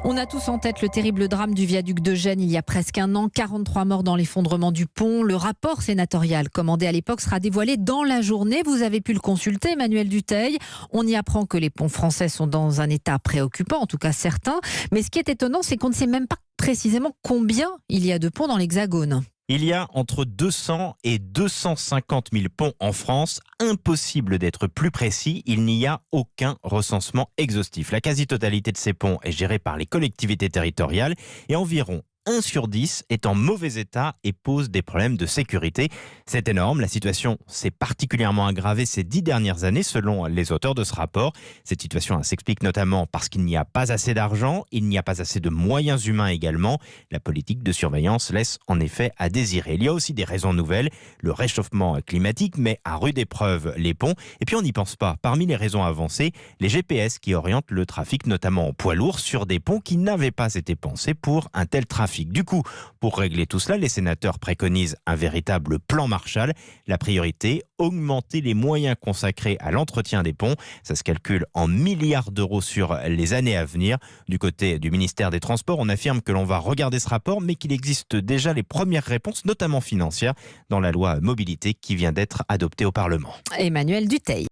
On a tous en tête le terrible drame du viaduc de Gênes il y a presque un an. 43 morts dans l'effondrement du pont. Le rapport sénatorial commandé à l'époque sera dévoilé dans la journée. Vous avez pu le consulter, Emmanuel Dutheil. On y apprend que les ponts français sont dans un état préoccupant, en tout cas certains. Mais ce qui est étonnant, c'est qu'on ne sait même pas précisément combien il y a de ponts dans l'Hexagone. Il y a entre 200 et 250 000 ponts en France. Impossible d'être plus précis, il n'y a aucun recensement exhaustif. La quasi-totalité de ces ponts est gérée par les collectivités territoriales et environ 1 sur 10 est en mauvais état et pose des problèmes de sécurité. C'est énorme, la situation s'est particulièrement aggravée ces 10 dernières années selon les auteurs de ce rapport. Cette situation s'explique notamment parce qu'il n'y a pas assez d'argent, il n'y a pas assez de moyens humains également. La politique de surveillance laisse en effet à désirer. Il y a aussi des raisons nouvelles, le réchauffement climatique met à rude épreuve les ponts. Et puis on n'y pense pas. Parmi les raisons avancées, les GPS qui orientent le trafic, notamment en poids lourd, sur des ponts qui n'avaient pas été pensés pour un tel trafic. Du coup, pour régler tout cela, les sénateurs préconisent un véritable plan Marshall. La priorité, augmenter les moyens consacrés à l'entretien des ponts. Ça se calcule en milliards d'euros sur les années à venir. Du côté du ministère des Transports, on affirme que l'on va regarder ce rapport, mais qu'il existe déjà les premières réponses, notamment financières, dans la loi mobilité qui vient d'être adoptée au Parlement. Emmanuel Dutheil.